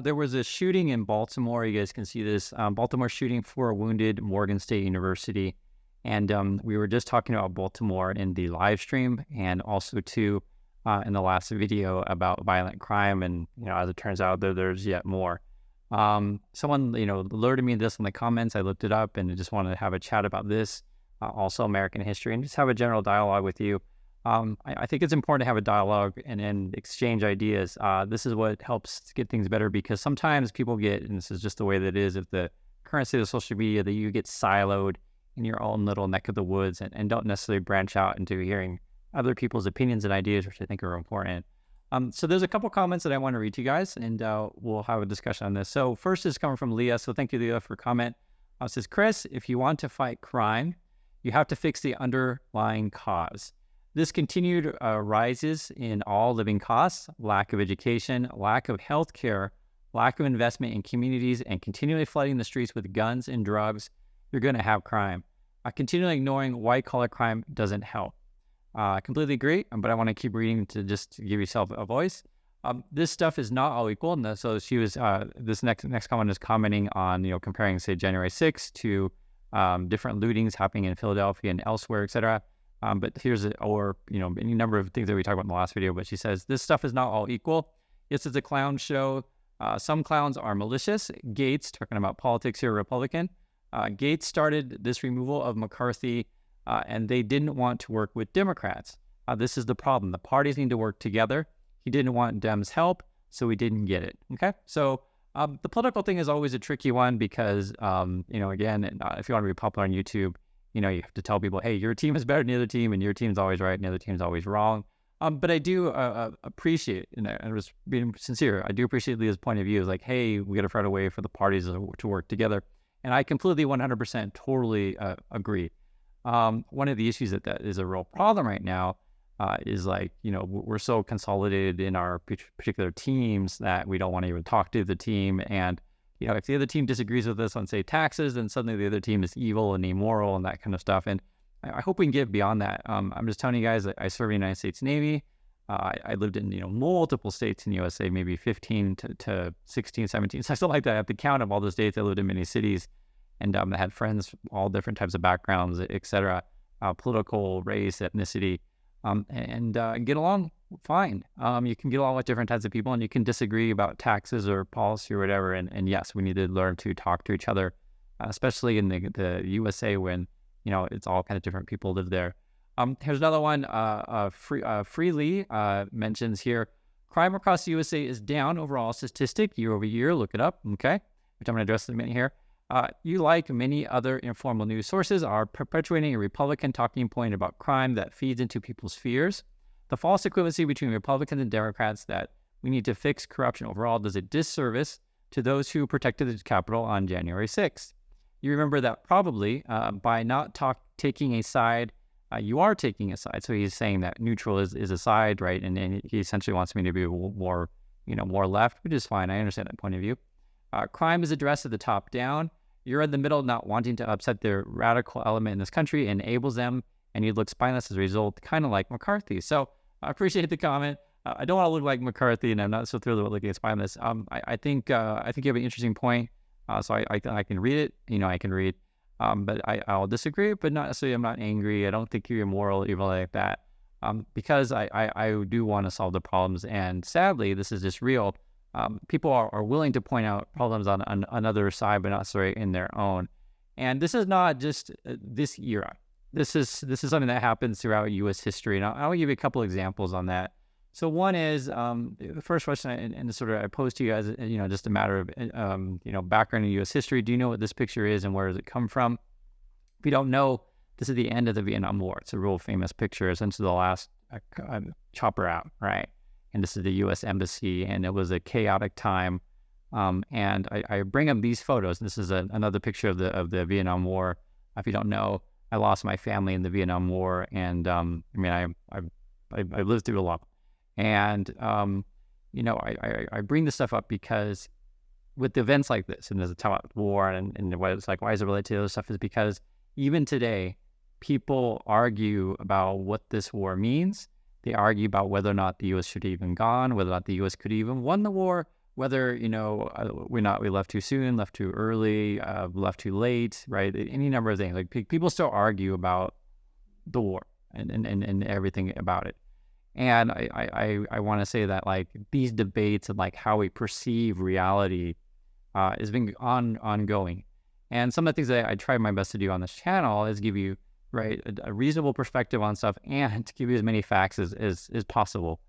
There was a shooting in Baltimore. You guys can see this. Baltimore shooting, 4 wounded, Morgan State University. And we were just talking about Baltimore in the live stream and also too in the last video about violent crime. And, as it turns out, there's yet more. Someone, alerted me to this in the comments. I looked it up and just wanted to have a chat about this, also American history, and just have a general dialogue with you. I think it's important to have a dialogue and exchange ideas. This is what helps get things better, because sometimes people get, and this is just the way that it is, if the current state of social media, that you get siloed in your own little neck of the woods and don't necessarily branch out into hearing other people's opinions and ideas, which I think are important. So there's a couple comments that I want to read to you guys, and we'll have a discussion on this. So first is coming from Leah. So thank you, Leah, for comment. It says, Chris, if you want to fight crime, you have to fix the underlying cause. This continued rises in all living costs, lack of education, lack of health care, lack of investment in communities, and continually flooding the streets with guns and drugs. You're going to have crime. Continually ignoring white-collar crime doesn't help. I completely agree, but I want to keep reading to just give yourself a voice. This stuff is not all equal. And so she was, this next comment is commenting on, comparing, say, January 6th to different lootings happening in Philadelphia and elsewhere, et cetera. But here's any number of things that we talked about in the last video. But she says, this stuff is not all equal. Yes, it's a clown show. Some clowns are malicious. Gates, talking about politics here, Republican. Gates started this removal of McCarthy, and they didn't want to work with Democrats. This is the problem. The parties need to work together. He didn't want Dems' help, so he didn't get it. Okay? So the political thing is always a tricky one because, again, if you want to be popular on YouTube, you have to tell people, hey, your team is better than the other team, and your team's always right, and the other team's always wrong. But I do appreciate, and I was being sincere, I do appreciate Leah's point of view. It's like, hey, we got to find a way for the parties to work together. And I completely, 100%, totally agree. One of the issues that is a real problem right now is we're so consolidated in our particular teams that we don't want to even talk to the team. And if the other team disagrees with us on, say, taxes, then suddenly the other team is evil and immoral and that kind of stuff. And I hope we can get beyond that. I'm just telling you guys that I served in the United States Navy. I lived in, multiple states in the USA, maybe 15 to 16, 17, something like that. I have to count of all those states. I lived in many cities, and I had friends, all different types of backgrounds, et cetera, political, race, ethnicity, and get along fine. You can get along with different types of people, and you can disagree about taxes or policy or whatever. And yes, we need to learn to talk to each other, especially in the USA when, it's all kind of different people live there. Here's another one. Freely mentions here, crime across the USA is down overall statistic year over year. Look it up, okay? Which I'm going to address in a minute here. You, like many other informal news sources, are perpetuating a Republican talking point about crime that feeds into people's fears. The false equivalency between Republicans and Democrats that we need to fix corruption overall does a disservice to those who protected the Capitol on January 6th. You remember that probably by not taking a side, you are taking a side. So he's saying that neutral is a side, right? And he essentially wants me to be more, more left, which is fine. I understand that point of view. Crime is addressed at the top down. You're in the middle, not wanting to upset the radical element in this country, enables them, and you look spineless as a result, kind of like McCarthy. So I appreciate the comment. I don't want to look like McCarthy, and I'm not so thrilled about looking at spineless. I think you have an interesting point. So I can read it. I can read, but I'll disagree. But not necessarily. I'm not angry. I don't think you're immoral, even like that. Because I do want to solve the problems, and sadly, this is just real. People are willing to point out problems on another side, but not necessarily in their own. And this is not just this era. This is something that happens throughout U.S. history, and I'll give you a couple examples on that. So one is the first question, and sort of I posed to you as just a matter of background in U.S. history. Do you know what this picture is, and where does it come from? If you don't know, this is the end of the Vietnam War. It's a real famous picture, essentially the last chopper out, right? And this is the U.S. Embassy, and it was a chaotic time. And I bring up these photos. This is another picture of the Vietnam War. If you don't know, I lost my family in the Vietnam War, and I lived through a lot. And I bring this stuff up because with events like this, and there's a time of war, and what it's like, why is it related to other stuff? Is because even today, people argue about what this war means. They argue about whether or not the U.S. should have even gone, whether or not the U.S. could have even won the war, whether, we left too soon, left too early, left too late, right? Any number of things. Like people still argue about the war and everything about it. And I want to say that like these debates and like how we perceive reality has been ongoing. And some of the things that I try my best to do on this channel is give you, right, a reasonable perspective on stuff and to give you as many facts as possible.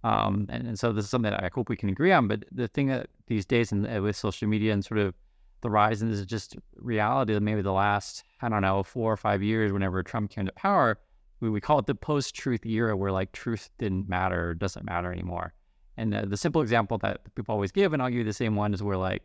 And so this is something that I hope we can agree on. But the thing that these days and with social media and sort of the rise, and this is just reality that maybe the last, I don't know, 4 or 5 years, whenever Trump came to power, we call it the post-truth era, where like truth didn't matter, doesn't matter anymore. And the simple example that people always give, and I'll give you the same one, is where like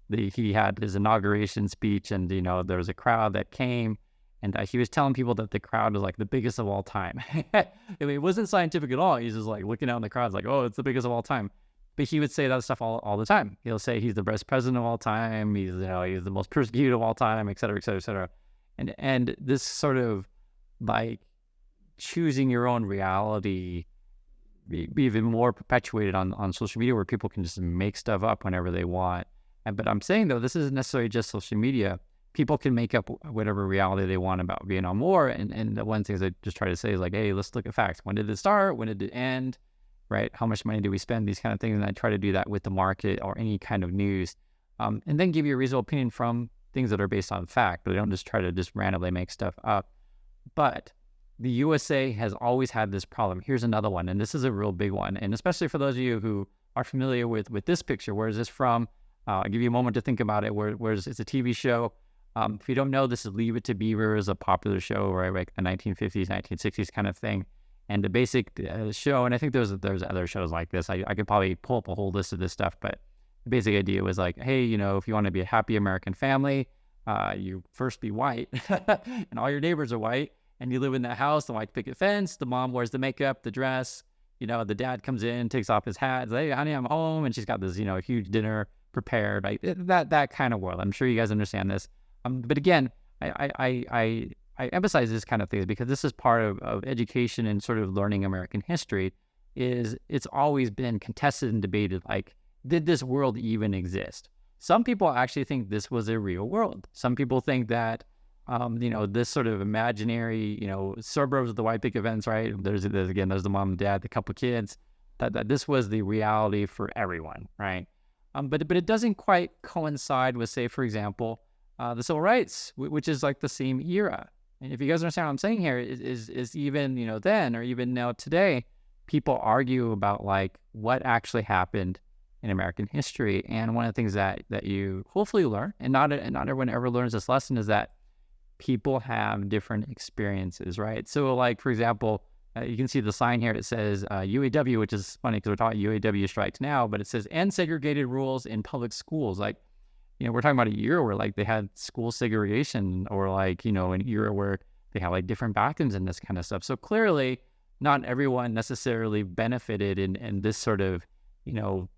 he had his inauguration speech, and there was a crowd that came, and he was telling people that the crowd was like the biggest of all time. I mean, it wasn't scientific at all. He's just like looking out in the crowd, like, oh, it's the biggest of all time. But he would say that stuff all the time. He'll say he's the best president of all time. He's he's the most persecuted of all time, et cetera, et cetera, et cetera. And this sort of like choosing your own reality be even more perpetuated on social media, where people can just make stuff up whenever they want. But I'm saying, though, this isn't necessarily just social media. People can make up whatever reality they want about Vietnam War. And the one thing I just try to say is like, hey, let's look at facts. When did it start? When did it end? Right? How much money do we spend? These kind of things. And I try to do that with the market or any kind of news. And then give you a reasonable opinion from things that are based on fact, but I don't just try to just randomly make stuff up. But the USA has always had this problem. Here's another one, and this is a real big one. And especially for those of you who are familiar with this picture, where is this from? I'll give you a moment to think about it. It's a TV show. If you don't know, this is Leave It to Beaver, is a popular show, right? Like the 1950s, 1960s kind of thing. And the basic show, and I think there's other shows like this. I could probably pull up a whole list of this stuff, but the basic idea was like, hey, if you want to be a happy American family, you first be white, and all your neighbors are white, and you live in that house, the white picket fence. The mom wears the makeup, the dress. The dad comes in, takes off his hat, says, hey, honey, I'm home, and she's got this, huge dinner prepared. Right? That kind of world. I'm sure you guys understand this. But again, I emphasize this kind of things because this is part of education and sort of learning American history. It's always been contested and debated. Like, did this world even exist? Some people actually think this was a real world. Some people think that, this sort of imaginary, suburbs of the white picket fence, right? There's the mom and dad, the couple kids, that this was the reality for everyone, right? But it doesn't quite coincide with, say, for example, the civil rights, which is like the same era. And if you guys understand what I'm saying here, is even, then or even now today, people argue about like what actually happened in American history. And one of the things that you hopefully learn, and not everyone ever learns this lesson, is that people have different experiences, right? So like, for example, you can see the sign here. It says UAW, which is funny because we're talking UAW strikes now, but it says end segregated rules in public schools. Like, we're talking about a year where like they had school segregation, or like, an era where they have like different bathrooms and this kind of stuff. So clearly not everyone necessarily benefited in this sort of,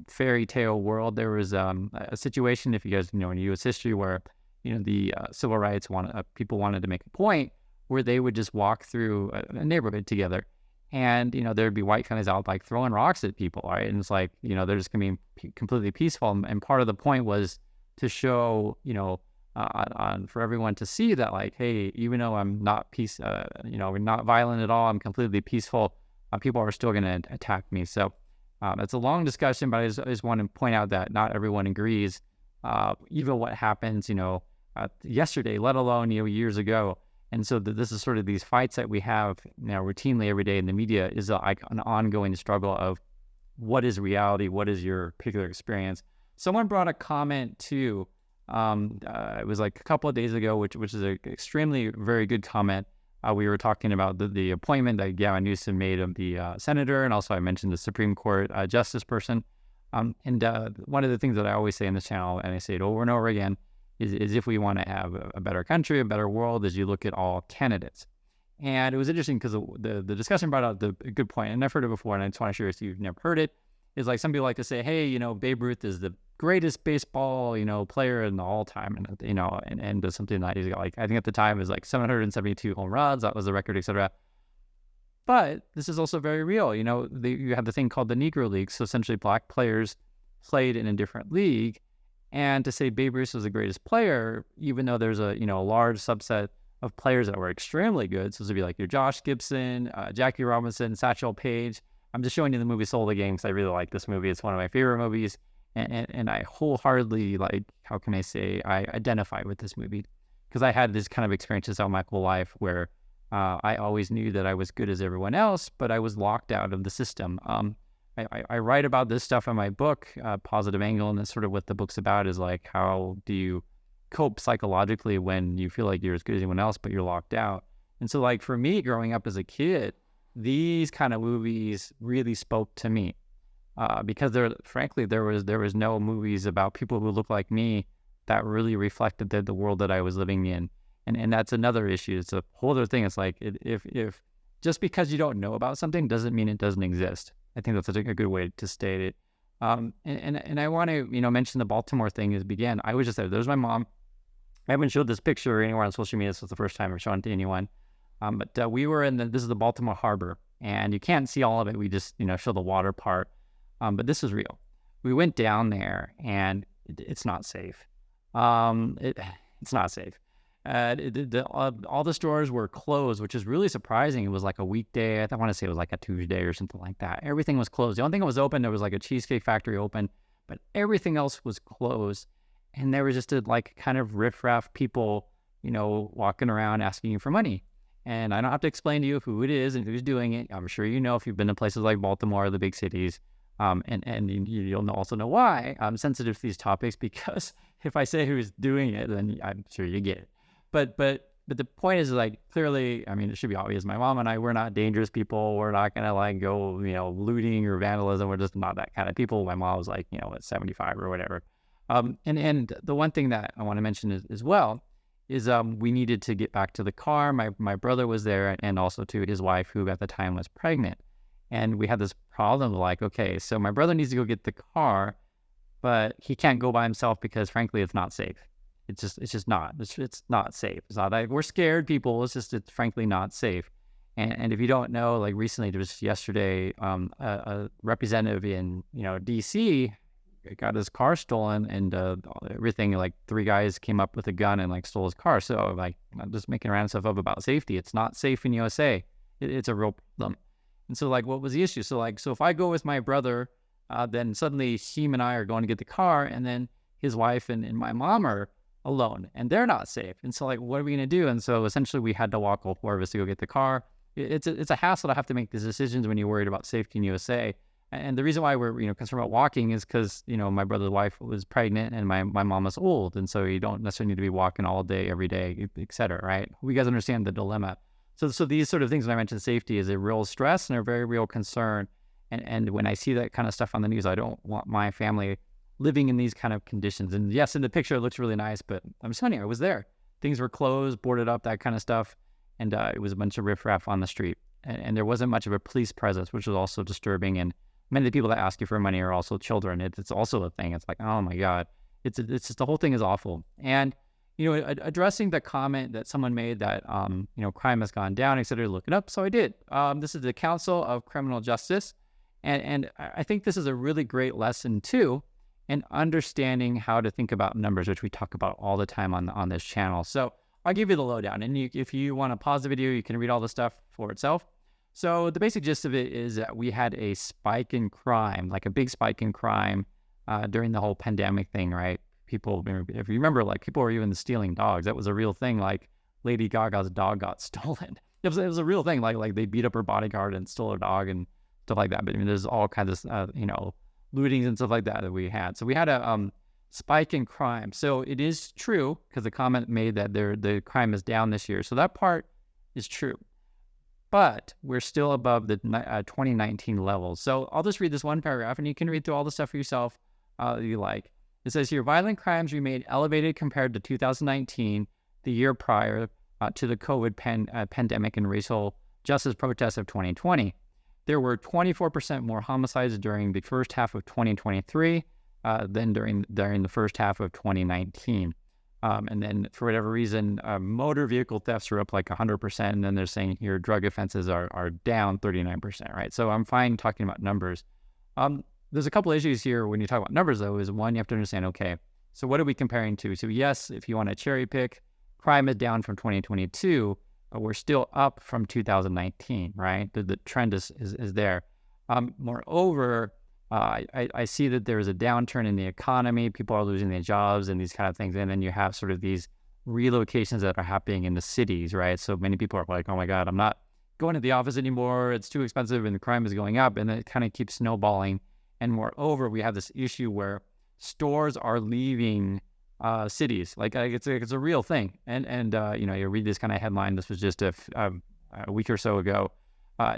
fairy tale world. There was a situation, if you guys know, in U.S. history where, the civil rights people wanted to make a point where they would just walk through a neighborhood together, and there'd be white families out like throwing rocks at people, right? And it's like, they're just gonna be completely peaceful. And part of the point was to show, for everyone to see that, like, hey, even though I'm not we're not violent at all, I'm completely peaceful, people are still gonna attack me. So it's a long discussion, but I just want to point out that not everyone agrees. Even what happens, yesterday, let alone, years ago. And so this is sort of these fights that we have now routinely every day in the media is like an ongoing struggle of what is reality? What is your particular experience? Someone brought a comment too. It was like a couple of days ago, which is an extremely very good comment. We were talking about the appointment that Gavin Newsom made of the senator, and also I mentioned the Supreme Court justice person. And one of the things that I always say in this channel, and I say it over and over again, is if we want to have a better country, a better world, is you look at all candidates. And it was interesting because the discussion brought out a good point, and I've heard it before, and I just want to share if you've never heard it, is like some people like to say, hey, Babe Ruth is the greatest baseball, player in all time, and does something that he's got, like, I think at the time it was like 772 home runs, that was the record, etc. But this is also very real. You have the thing called the Negro League. So essentially black players played in a different league. And to say Babe Ruth was the greatest player, even though there's a large subset of players that were extremely good, so this would be like your Josh Gibson, Jackie Robinson, Satchel Paige. I'm just showing you the movie Soul of the Game because I really like this movie. It's one of my favorite movies, and I wholeheartedly, like, how can I say, I identify with this movie because I had this kind of experiences all my whole life where I always knew that I was good as everyone else, but I was locked out of the system. I write about this stuff in my book, Positive Angle, and that's sort of what the book's about, is like, how do you cope psychologically when you feel like you're as good as anyone else, but you're locked out. And so, like, for me, growing up as a kid, these kind of movies really spoke to me because frankly, there was no movies about people who look like me that really reflected the world that I was living in. And that's another issue. It's a whole other thing. It's like, if just because you don't know about something doesn't mean it doesn't exist. I think that's a good way to state it. And I want to, mention the Baltimore thing is began. I was just there. There's my mom. I haven't showed this picture anywhere on social media. This was the first time I've shown it to anyone. But we were this is the Baltimore Harbor, and you can't see all of it. We just, show the water part. But this is real. We went down there, and it's not safe. It's not safe. All the stores were closed, which is really surprising. It was like a weekday. I want to say it was like a Tuesday or something like that. Everything was closed. The only thing that was open, there was like a Cheesecake Factory open, but everything else was closed. And there was just like kind of riffraff people, walking around asking you for money. And I don't have to explain to you who it is and who's doing it. I'm sure you know if you've been to places like Baltimore or the big cities. And you'll also know why I'm sensitive to these topics, because if I say who's doing it, then I'm sure you get it. But the point is, like, clearly, I mean, it should be obvious. My mom and I, we're not dangerous people. We're not going to like go, looting or vandalism. We're just not that kind of people. My mom was like, at 75 or whatever. And the one thing that I want to mention as well is we needed to get back to the car. My brother was there, and also to his wife, who at the time was pregnant. And we had this problem of like, okay, so my brother needs to go get the car, but he can't go by himself because frankly, it's not safe. It's just not. It's not safe. It's not like we're scared people. It's frankly not safe. And if you don't know, like recently, just yesterday, a representative in DC got his car stolen, and everything. Like 3 guys came up with a gun and like stole his car. So like, I'm just making random stuff up about safety. It's not safe in USA. It's a real problem. And so like, what was the issue? So if I go with my brother, then suddenly him and I are going to get the car, and then his wife and my mom are alone, and they're not safe. And so like, what are we going to do? And so essentially we had to walk, all 4 of us, to go get the car. It's a hassle to have to make these decisions when you're worried about safety in USA. And the reason why we're concerned about walking is because my brother's wife was pregnant and my mom is old, and so you don't necessarily need to be walking all day every day, etc. Right? You guys understand the dilemma. So these sort of things, when I mentioned safety, is a real stress and a very real concern. And when I see that kind of stuff on the news, I don't want my family living in these kind of conditions. And yes, in the picture it looks really nice, but I'm just telling you, I was there. Things were closed, boarded up, that kind of stuff, and it was a bunch of riffraff on the street, and there wasn't much of a police presence, which was also disturbing. And many of the people that ask you for money are also children. It's also a thing. It's like, oh my God, it's just, the whole thing is awful. And addressing the comment that someone made that crime has gone down, etc. Look it up. So I did. This is the Council of Criminal Justice, and I think this is a really great lesson too, in understanding how to think about numbers, which we talk about all the time on this channel. So I'll give you the lowdown, and if you want to pause the video, you can read all the stuff for itself. So the basic gist of it is that we had a spike in crime, like a big spike in crime during the whole pandemic thing, right? People, if you remember, like, people were even stealing dogs. That was a real thing. Like, Lady Gaga's dog got stolen. It was a real thing. Like they beat up her bodyguard and stole her dog and stuff like that. But there's all kinds of lootings and stuff like that we had. So we had a spike in crime. So it is true, because the comment made that the crime is down this year. So that part is true. But we're still above the 2019 levels. So I'll just read this one paragraph, and you can read through all the stuff for yourself you like. It says here, violent crimes remained elevated compared to 2019, the year prior to the COVID pandemic and racial justice protests of 2020. There were 24% more homicides during the first half of 2023 than during the first half of 2019. And then for whatever reason, motor vehicle thefts are up like 100%. And then they're saying here drug offenses are down 39%, right? So I'm fine talking about numbers. there's a couple issues here when you talk about numbers, though. Is one, you have to understand, okay, so what are we comparing to? So yes, if you want to cherry pick, crime is down from 2022, but we're still up from 2019, right? The trend is there. Moreover, I see that there's a downturn in the economy. People are losing their jobs and these kind of things. And then you have sort of these relocations that are happening in the cities, right? So many people are like, oh my God, I'm not going to the office anymore. It's too expensive and the crime is going up. And it kind of keeps snowballing. And moreover, we have this issue where stores are leaving cities. Like it's a real thing. And you read this kind of headline. This was just a week or so ago.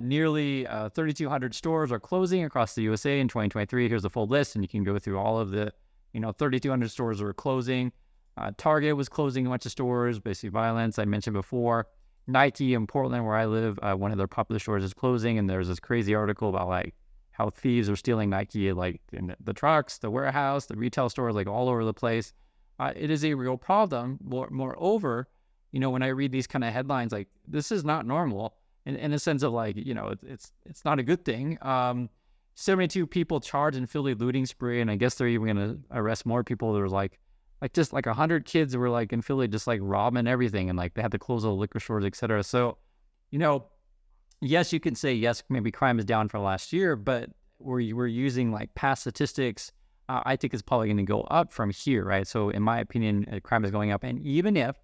Nearly 3,200 stores are closing across the USA in 2023. Here's the full list, and you can go through all of the, 3,200 stores are closing. Target was closing a bunch of stores, basically violence, I mentioned before. Nike in Portland, where I live, one of their popular stores is closing, and there's this crazy article about like how thieves are stealing Nike, like in the trucks, the warehouse, the retail stores, like all over the place. It is a real problem. Moreover, when I read these kind of headlines, like this is not normal. In a sense of like, it's not a good thing. 72 people charged in Philly looting spree, and I guess they're even going to arrest more people. There was like just like 100 kids were like in Philly just like robbing everything, and like they had to close all the liquor stores, etc. So, yes, you can say yes, maybe crime is down for last year, but we're using like past statistics. I think it's probably going to go up from here, right? So in my opinion, crime is going up, and even if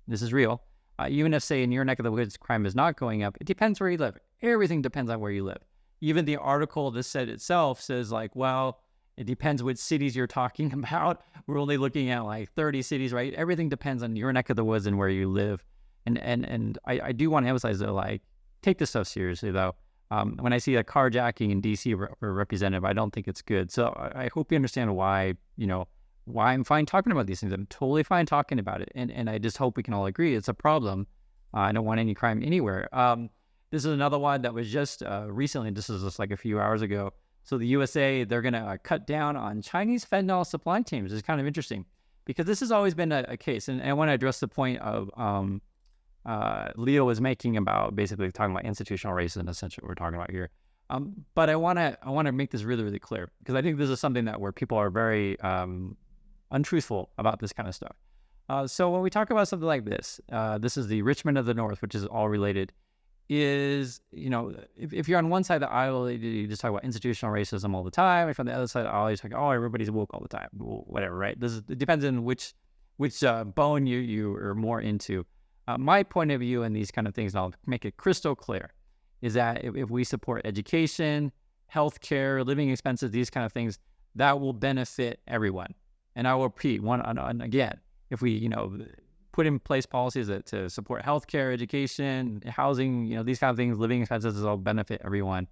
this is real. Even if, say, in your neck of the woods, crime is not going up, it depends where you live. Everything depends on where you live. Even the article that said itself says like, well, it depends which cities you're talking about. We're only looking at like 30 cities, right? Everything depends on your neck of the woods and where you live. And I do want to emphasize though, like, take this stuff seriously though. When I see a carjacking in DC or representative, I don't think it's good. So I hope you understand why I'm fine talking about these things. I'm totally fine talking about it. And I just hope we can all agree it's a problem. I don't want any crime anywhere. This is another one that was just recently. This is just like a few hours ago. So the USA, they're going to cut down on Chinese fentanyl supply chains. It's kind of interesting because this has always been a case. And I want to address the point of Leo was making about basically talking about institutional racism, essentially what we're talking about here. But I want to make this really, really clear because I think this is something that where people are very untruthful about this kind of stuff. So when we talk about something like this, this is the Richmond of the North, which is all related, is, if you're on one side of the aisle, you just talk about institutional racism all the time. If on the other side of the aisle, you talk, oh, everybody's woke all the time, whatever, right? It depends on which bone you are more into. My point of view in these kind of things, and I'll make it crystal clear, is that if we support education, healthcare, living expenses, these kind of things, that will benefit everyone. And I will repeat and again, if we, put in place policies to support healthcare, education, housing, these kind of things, living expenses, will benefit everyone.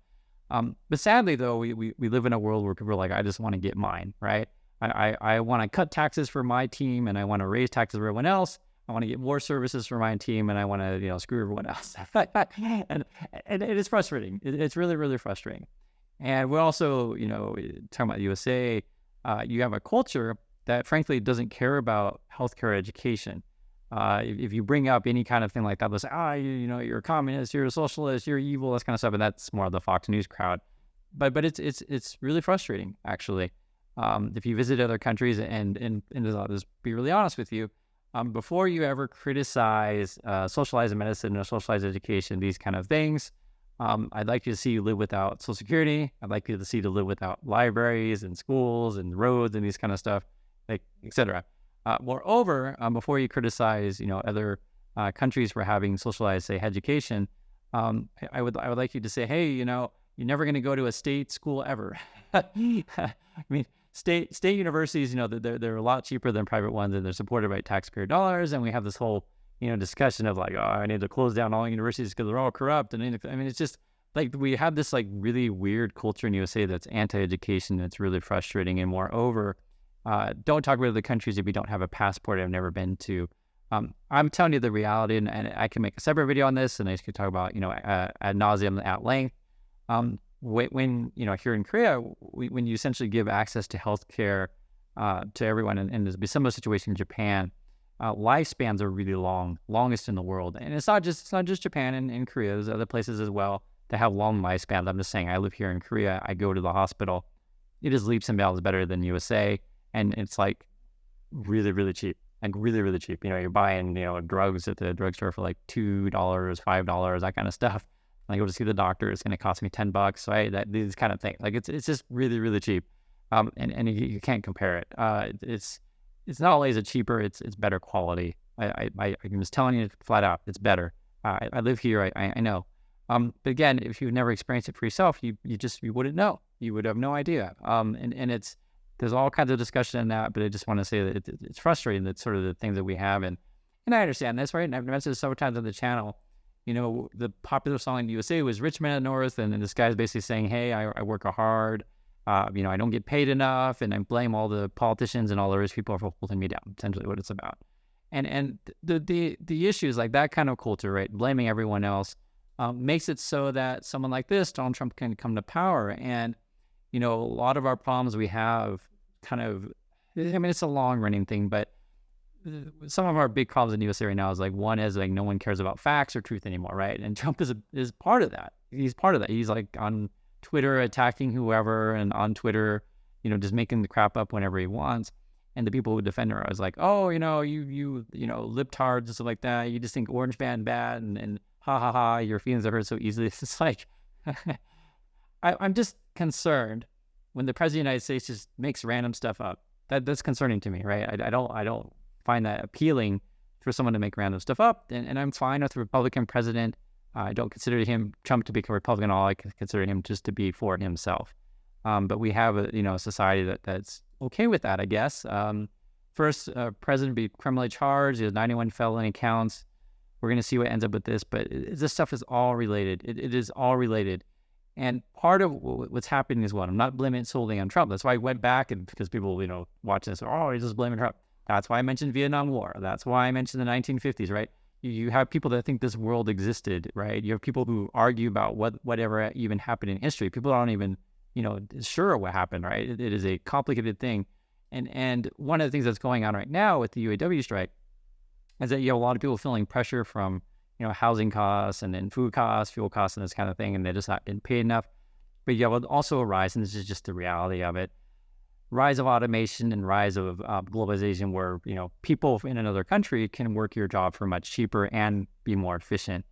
But sadly, though, we live in a world where people are like, I just want to get mine, right? I want to cut taxes for my team, and I want to raise taxes for everyone else. I want to get more services for my team, and I want to, screw everyone else. and it is frustrating. It's really, really frustrating. And we're also, talking about the USA, you have a culture that frankly doesn't care about healthcare education. If you bring up any kind of thing like that, they'll say, you're a communist, you're a socialist, you're evil, this kind of stuff. And that's more of the Fox News crowd. But it's really frustrating, actually. If you visit other countries and I'll just be really honest with you, before you ever criticize socialized medicine or socialized education, these kind of things, I'd like you to see you live without Social Security. I'd like you to see you live without libraries and schools and roads and these kind of stuff, like, etc. Moreover, before you criticize, other countries for having socialized, say, education, I would like you to say, hey, you're never going to go to a state school ever. I mean, state universities, they're a lot cheaper than private ones, and they're supported by taxpayer dollars. And we have this whole, discussion of like, oh, I need to close down all universities because they're all corrupt. And I mean, it's just like we have this like really weird culture in USA that's anti-education. That's really frustrating. And moreover, don't talk about the countries if you don't have a passport. I've never been to. I'm telling you the reality, and I can make a separate video on this, and I could talk about, ad nauseum at length. When here in Korea, when you essentially give access to healthcare to everyone, and there's a similar situation in Japan, lifespans are really long, longest in the world. And it's not just Japan and Korea. There's other places as well that have long lifespans. I'm just saying, I live here in Korea. I go to the hospital. it is leaps and bounds better than USA. And it's like really, really cheap. Like really, really cheap. You're buying, drugs at the drugstore for like $2, $5, that kind of stuff. Like, go to see the doctor, it's going to cost me $10, right? These kind of things. Like, it's just really, really cheap. And you can't compare it. It's not only is it cheaper, it's better quality. I'm just telling you flat out, it's better. I live here, I know. But again, if you've never experienced it for yourself, you wouldn't know. You would have no idea. And there's all kinds of discussion in that, but I just want to say that it's frustrating that sort of the things that we have, and I understand this, right? And I've mentioned this several times on the channel. The popular song in the USA was "Rich Man of the North," and this guy's basically saying, "Hey, I work hard. I don't get paid enough, and I blame all the politicians and all the rich people for holding me down." Essentially, what it's about. And the issues like that kind of culture, right? Blaming everyone else makes it so that someone like this, Donald Trump, can come to power. And a lot of our problems we have it's a long running thing, but some of our big problems in the USA right now is like, one is like no one cares about facts or truth anymore, right? And Trump is part of that. He's part of that. He's like on Twitter attacking whoever, and on Twitter, just making the crap up whenever he wants. And the people who defend her is like, oh, you libtards and stuff like that. You just think Orange Man bad, and ha ha ha, your feelings are hurt so easily. It's just like, I'm just concerned when the president of the United States just makes random stuff up. That's concerning to me, right? I don't find that appealing for someone to make random stuff up. And I'm fine with the Republican president. I don't consider Trump to be a Republican at all. I consider him just to be for himself. But we have a society that's okay with that, I guess. First, president be criminally charged. He has 91 felony counts. We're going to see what ends up with this, but this stuff is all related. It is all related. And part of what's happening is what I'm not blaming it solely on Trump. That's why I went back, and because people, watching this, he's just blaming Trump. That's why I mentioned Vietnam War. That's why I mentioned the 1950s, right? You have people that think this world existed, right? You have people who argue about whatever even happened in history. People aren't even, sure what happened, right? It is a complicated thing. And one of the things that's going on right now with the UAW strike is that you have a lot of people feeling pressure from, housing costs and then food costs, fuel costs, and this kind of thing, and they're just not getting paid enough. But you have also a rise, and this is just the reality of it, rise of automation and rise of globalization, where people in another country can work your job for much cheaper and be more efficient.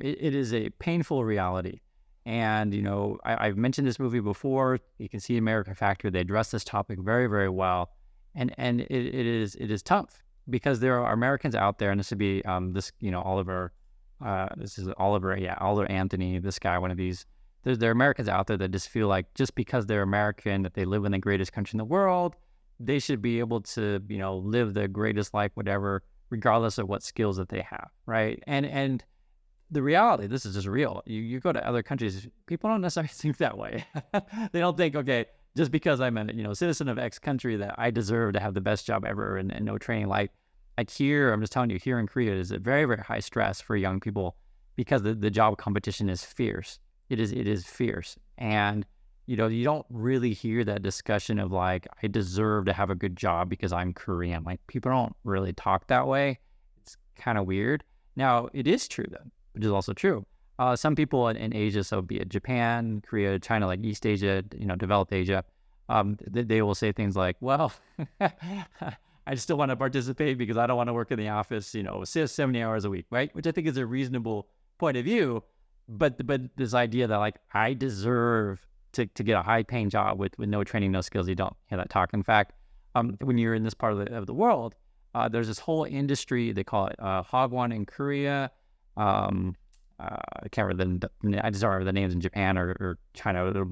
It is a painful reality, and I've mentioned this movie before. You can see American Factory. They address this topic very, very well, and it is tough because there are Americans out there, and this would be Oliver. This is Oliver Anthony. This guy, one of these. There are Americans out there that just feel like just because they're American, that they live in the greatest country in the world, they should be able to, live the greatest life, whatever, regardless of what skills that they have, right? And the reality, this is just real. You go to other countries, people don't necessarily think that way. They don't think, okay, just because I'm a citizen of X country, that I deserve to have the best job ever and no training. Like here, I'm just telling you, here in Korea, is a very, very high stress for young people because the job competition is fierce. It is fierce. And, you don't really hear that discussion of like, I deserve to have a good job because I'm Korean. Like, people don't really talk that way. It's kind of weird. Now, it is true though, which is also true. Some people in Asia, so be it Japan, Korea, China, like East Asia, developed Asia, they will say things like, well, I still want to participate because I don't want to work in the office, 70 hours a week, right? Which I think is a reasonable point of view. But this idea that like I deserve to get a high paying job with no training, no skills, you don't hear that talk. In fact, when you're in this part of the world, there's this whole industry, they call it Hagwon in Korea. I can't remember I just don't remember the names in Japan or China.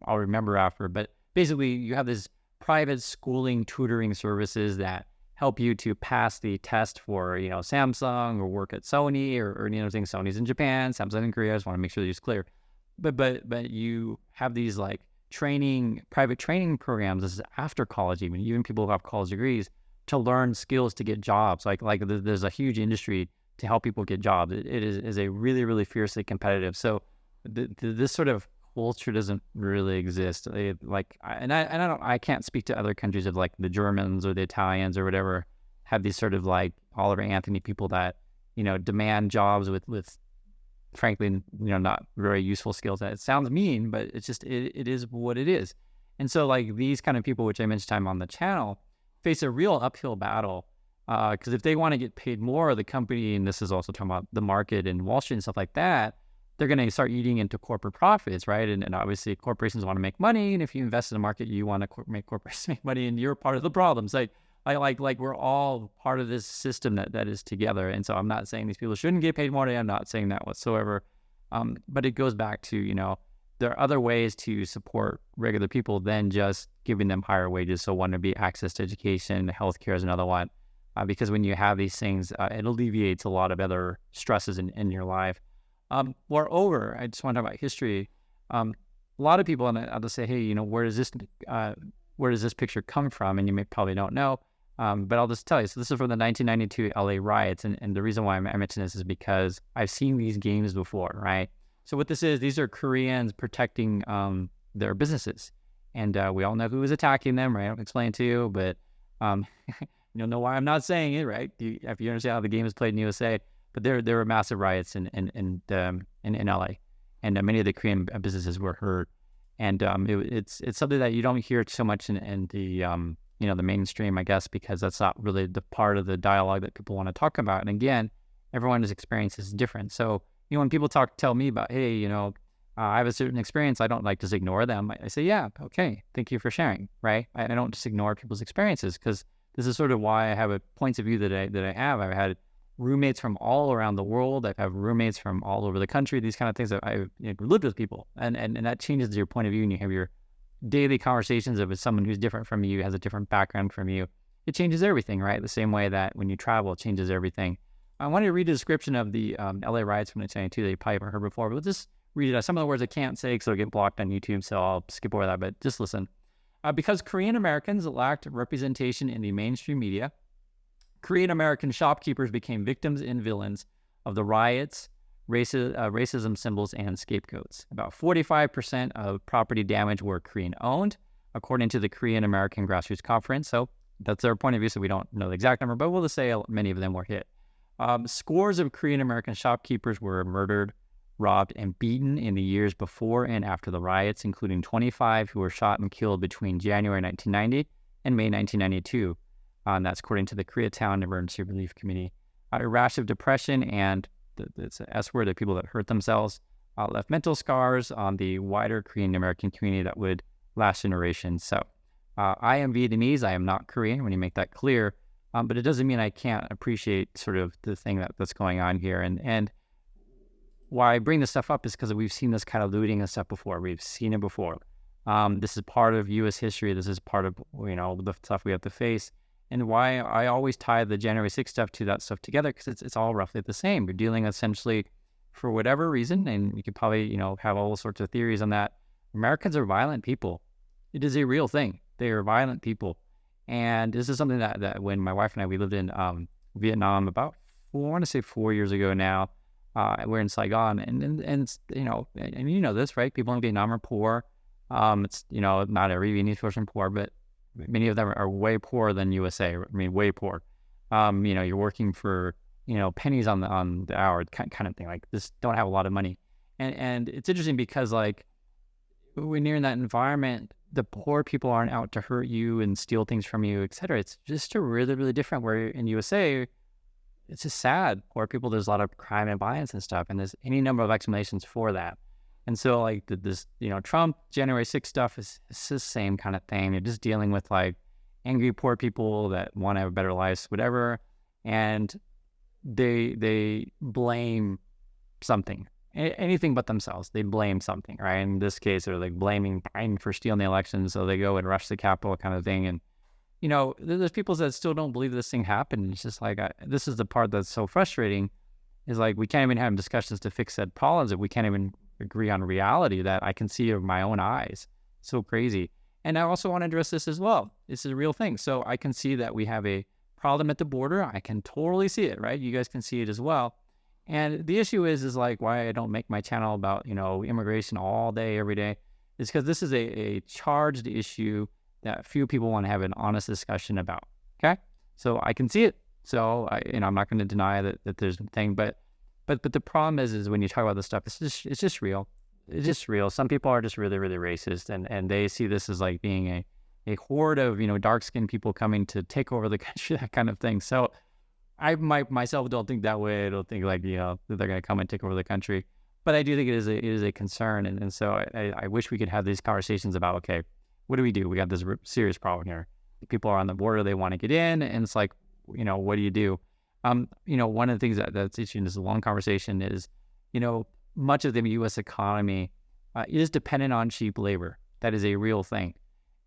I'll remember after. But basically, you have this private schooling tutoring services that help you to pass the test for, Samsung, or work at Sony, or things. Sony's in Japan, Samsung in Korea. I just want to make sure that it's clear. But you have these like private training programs. This is after college, even people who have college degrees, to learn skills to get jobs. Like there's a huge industry to help people get jobs. It is a really, really fiercely competitive. So this sort of culture doesn't really exist. I can't speak to other countries of like the Germans or the Italians or whatever have these sort of like Oliver Anthony people that demand jobs with frankly not very useful skills. That it sounds mean, but it's just it is what it is. And so like these kind of people, which I mentioned time on the channel, face a real uphill battle. Because if they want to get paid more, the company, and this is also talking about the market and Wall Street and stuff like that, they're going to start eating into corporate profits, right? And obviously corporations want to make money. And if you invest in the market, you want to make corporations make money, and you're part of the problem. So like we're all part of this system that is together. And so I'm not saying these people shouldn't get paid more. I'm not saying that whatsoever. But it goes back to, there are other ways to support regular people than just giving them higher wages. So one would be access to education, healthcare is another one. Because when you have these things, it alleviates a lot of other stresses in your life. Moreover, I just want to talk about history. A lot of people, and I'll just say, hey, where does this picture come from? And you probably don't know, but I'll just tell you. So this is from the 1992 LA riots, and the reason why I mention this is because I've seen these games before, right? So what this is, these are Koreans protecting their businesses, and we all know who is attacking them, right? I'll explain to you, but you'll know why I'm not saying it, right? If you understand how the game is played in USA. But there were massive riots in LA, and many of the Korean businesses were hurt. And it's something that you don't hear so much in the the mainstream, I guess, because that's not really the part of the dialogue that people want to talk about. And again, everyone's experience is different. So when people tell me about, hey, I have a certain experience, I don't just ignore them. I say, yeah, okay, thank you for sharing, right? I don't just ignore people's experiences, because this is sort of why I have a points of view that I have. I've had roommates from all around the world. I've had roommates from all over the country. These kind of things that I've lived with people, and that changes your point of view, and you have your daily conversations with someone who's different from you, has a different background from you. It changes everything, right? The same way that when you travel, it changes everything. I wanted to read a description of the LA riots from 1992 that you probably haven't heard before, but let's just read it. Some of the words I can't say because it'll get blocked on YouTube, so I'll skip over that, but just listen. Because Korean Americans lacked representation in the mainstream media, Korean American shopkeepers became victims and villains of the riots, racism symbols, and scapegoats. About 45% of property damage were Korean owned, according to the Korean American Grassroots Conference. So that's their point of view, so we don't know the exact number, but we'll just say many of them were hit. Scores of Korean American shopkeepers were murdered, robbed, and beaten in the years before and after the riots, including 25 who were shot and killed between January 1990 and May 1992. And that's according to the Koreatown Emergency Relief Committee. A rash of depression and it's an S word, the people that hurt themselves, left mental scars on the wider Korean American community that would last generations. So I am Vietnamese. I am not Korean, when you make that clear. But it doesn't mean I can't appreciate sort of the thing that's going on here. And why I bring this stuff up is because we've seen this kind of looting and stuff before. We've seen it before. This is part of U.S. history. This is part of, the stuff we have to face. And why I always tie the January 6th stuff to that stuff together, because it's all roughly the same. You're dealing essentially, for whatever reason, and you could probably, have all sorts of theories on that. Americans are violent people. It is a real thing. They are violent people. And this is something that when my wife and I, we lived in Vietnam about, I want to say 4 years ago now. We're in Saigon, and this, right? People in Vietnam are poor. It's, not every Vietnamese person poor, but many of them are way poorer than USA. I mean, way poor. You're working for, pennies on the hour kind of thing. Like, just don't have a lot of money. And it's interesting because, like, when you're in that environment, the poor people aren't out to hurt you and steal things from you, etc. It's just a really, really different. Where in USA, it's just sad. Poor people, there's a lot of crime and violence and stuff, and there's any number of explanations for that. And so, like, this, Trump January 6th stuff is the same kind of thing. You're just dealing with, like, angry poor people that want to have better lives, whatever, and they blame something, anything but themselves. They blame something, right? In this case, they're like blaming Biden for stealing the election, so they go and rush the Capitol, kind of thing. And there's people that still don't believe this thing happened. It's just like, this is the part that's so frustrating, is like, we can't even have discussions to fix said problems if we can't even agree on reality that I can see with my own eyes. So crazy. And I also want to address this as well. This is a real thing. So I can see that we have a problem at the border. I can totally see it, right? You guys can see it as well. And the issue is like, why I don't make my channel about, immigration all day, every day, is because this is a charged issue that few people want to have an honest discussion about. Okay. So I can see it. So I'm not going to deny that there's a thing, but the problem is when you talk about this stuff, it's just real. it's just real. Some people are just really, really racist, and they see this as like being a horde of, dark-skinned people coming to take over the country, that kind of thing. So I myself don't think that way. I don't think like, that they're going to come and take over the country. But I do think it is a concern. And so I wish we could have these conversations about, okay, what do? We got this serious problem here. People are on the border, they want to get in. And it's like, what do you do? One of the things that's interesting, this is a long conversation, is, much of the U.S. economy is dependent on cheap labor. That is a real thing.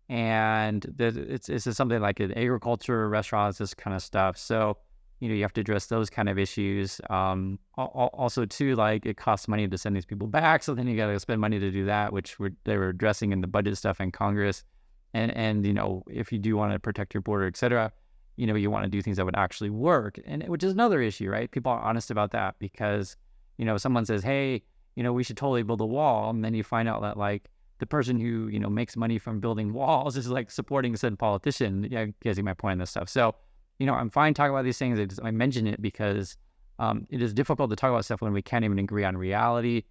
And it's something like agriculture, restaurants, this kind of stuff. So, you have to address those kind of issues. Also, too, like it costs money to send these people back. So then you got to spend money to do that, which they were addressing in the budget stuff in Congress. And if you do want to protect your border, et cetera, you want to do things that would actually work. And which is another issue, right? People are honest about that because, someone says, hey, we should totally build a wall. And then you find out that like the person who, makes money from building walls is like supporting said politician. Yeah, getting my point on this stuff. So, I'm fine talking about these things. I mention it because it is difficult to talk about stuff when we can't even agree on reality,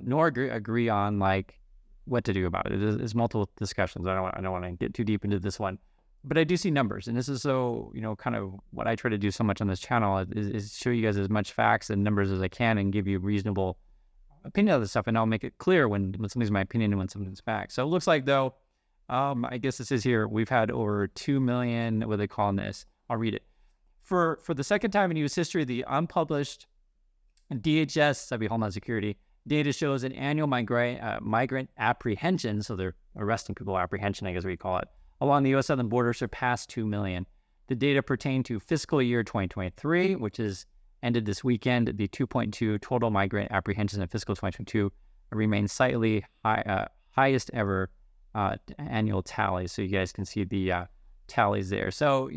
nor agree on like what to do about it. It's multiple discussions. I don't want to get too deep into this one, but I do see numbers, and this is so kind of what I try to do so much on this channel is show you guys as much facts and numbers as I can and give you reasonable opinion of this stuff, and I'll make it clear when something's my opinion and when something's fact. So it looks like though, I guess this is here. We've had over 2 million. What are they calling this? I'll read it. For the second time in U.S. history, the unpublished DHS, that'd be Homeland Security, data shows an annual migrant apprehension, so they're arresting people, apprehension, I guess we call it, along the U.S. southern border surpassed 2 million. The data pertain to fiscal year 2023, which is ended this weekend. The 2.2 total migrant apprehensions in fiscal 2022 remains slightly highest ever annual tally. So you guys can see the tallies there. So,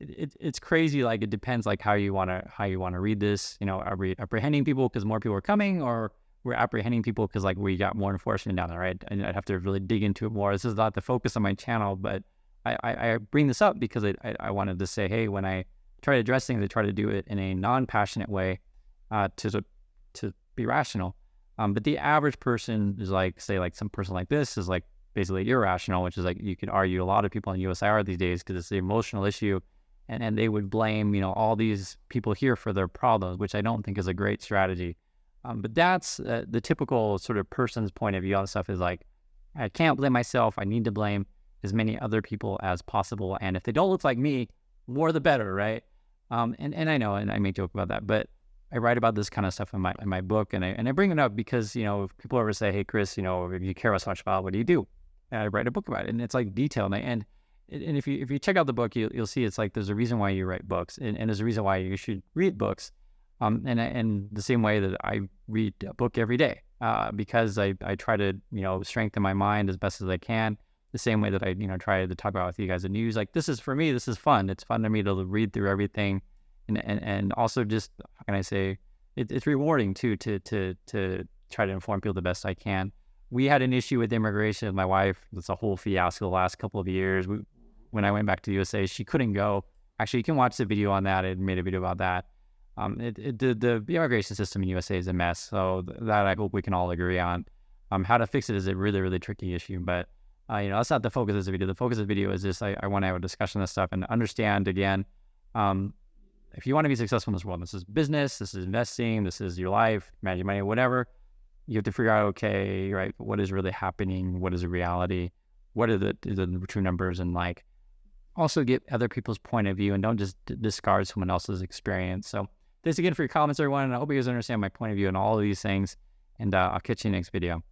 it's crazy. Like it depends like how you want to read this. Are we apprehending people because more people are coming, or we're apprehending people because like we got more enforcement down there, right? And I'd have to really dig into it more. This is not the focus on my channel, but I bring this up because I wanted to say, hey, when I try to address things, I try to do it in a non-passionate way to be rational. But the average person is like, say like some person like this is like basically irrational, which is like you could argue a lot of people in the US are these days because it's the emotional issue. And they would blame, all these people here for their problems, which I don't think is a great strategy. But that's the typical sort of person's point of view on stuff is like, I can't blame myself. I need to blame as many other people as possible. And if they don't look like me, more the better, right? And I know, and I may joke about that, but I write about this kind of stuff in my book. And I bring it up because, if people ever say, hey, Chris, if you care so much about, what do you do? And I write a book about it. And it's like detailed. And if you check out the book, you'll see it's like there's a reason why you write books, and there's a reason why you should read books. And the same way that I read a book every day, because I try to strengthen my mind as best as I can. The same way that I try to talk about with you guys the news. Like this is for me, this is fun. It's fun to me to read through everything, and also just how can I say it's rewarding too to try to inform people the best I can. We had an issue with immigration with my wife. It's a whole fiasco the last couple of years. When I went back to the USA, she couldn't go. Actually, you can watch the video on that. I made a video about that. The immigration system in USA is a mess. So that I hope we can all agree on. How to fix it is a really, really tricky issue. But, that's not the focus of this video. The focus of the video is just I want to have a discussion on this stuff and understand, again, if you want to be successful in this world, this is business, this is investing, this is your life, managing money, whatever, you have to figure out, okay, right, what is really happening? What is the reality? What are the true numbers? And like, also get other people's point of view and don't just discard someone else's experience. So thanks again for your comments, everyone. And I hope you guys understand my point of view on all of these things. And I'll catch you in the next video.